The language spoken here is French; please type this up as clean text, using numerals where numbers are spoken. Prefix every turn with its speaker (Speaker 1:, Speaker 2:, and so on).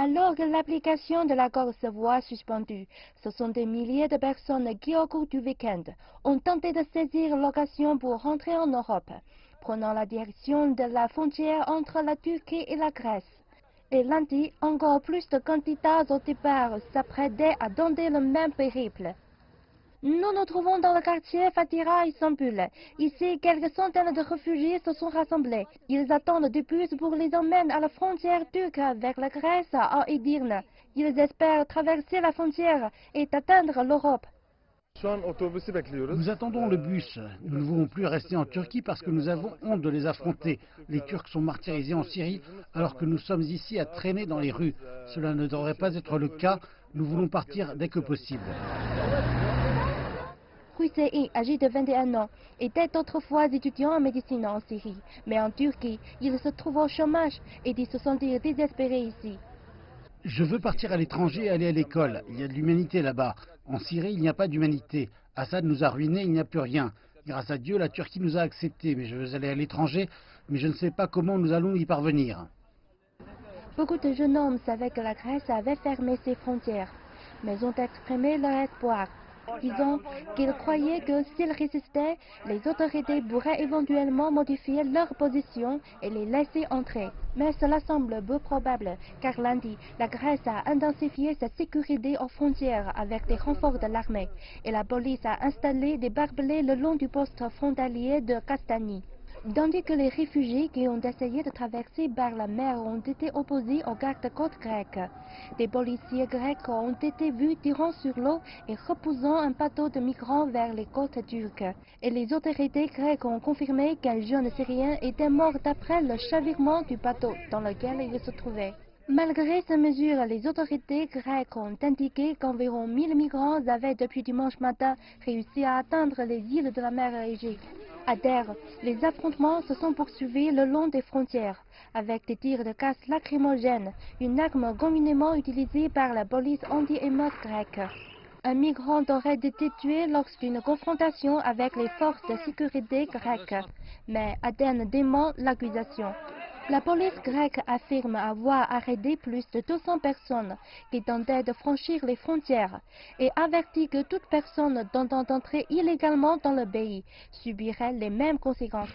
Speaker 1: Alors que l'application de l'accord se voit suspendue, ce sont des milliers de personnes qui, au cours du week-end, ont tenté de saisir l'occasion pour rentrer en Europe, prenant la direction de la frontière entre la Turquie et la Grèce. Et lundi, encore plus de candidats au départ s'apprêtaient à tenter le même périple. Nous nous trouvons dans le quartier Fatira à Istanbul. Ici, quelques centaines de réfugiés se sont rassemblés. Ils attendent du bus pour les emmener à la frontière turque avec la Grèce à Edirne. Ils espèrent traverser la frontière et atteindre l'Europe.
Speaker 2: Nous attendons le bus. Nous ne voulons plus rester en Turquie parce que nous avons honte de les affronter. Les Turcs sont martyrisés en Syrie alors que nous sommes ici à traîner dans les rues. Cela ne devrait pas être le cas. Nous voulons partir dès que possible.
Speaker 1: Hüseyin, âgé de 21 ans, était autrefois étudiant en médecine en Syrie. Mais en Turquie, il se trouve au chômage et dit se sentir désespéré ici.
Speaker 2: Je veux partir à l'étranger et aller à l'école. Il y a de l'humanité là-bas. En Syrie, il n'y a pas d'humanité. Assad nous a ruinés, il n'y a plus rien. Grâce à Dieu, la Turquie nous a acceptés. Mais je veux aller à l'étranger, mais je ne sais pas comment nous allons y parvenir.
Speaker 1: Beaucoup de jeunes hommes savaient que la Grèce avait fermé ses frontières, mais ont exprimé leur espoir, disant qu'ils croyaient que s'ils résistaient, les autorités pourraient éventuellement modifier leur position et les laisser entrer. Mais cela semble peu probable, car lundi, la Grèce a intensifié sa sécurité aux frontières avec des renforts de l'armée, et la police a installé des barbelés le long du poste frontalier de Kastani. Tandis que les réfugiés qui ont essayé de traverser par la mer ont été opposés aux gardes-côtes grecs. Des policiers grecs ont été vus tirant sur l'eau et repoussant un bateau de migrants vers les côtes turques. Et les autorités grecques ont confirmé qu'un jeune Syrien était mort d'après le chavirement du bateau dans lequel il se trouvait. Malgré ces mesures, les autorités grecques ont indiqué qu'environ 1000 migrants avaient depuis dimanche matin réussi à atteindre les îles de la mer Égée. À terre, les affrontements se sont poursuivis le long des frontières, avec des tirs de gaz lacrymogène, une arme communément utilisée par la police anti-émeute grecque. Un migrant aurait été tué lors d'une confrontation avec les forces de sécurité grecques, mais Athènes dément l'accusation. La police grecque affirme avoir arrêté plus de 200 personnes qui tentaient de franchir les frontières et avertit que toute personne tentant d'entrer illégalement dans le pays subirait les mêmes conséquences.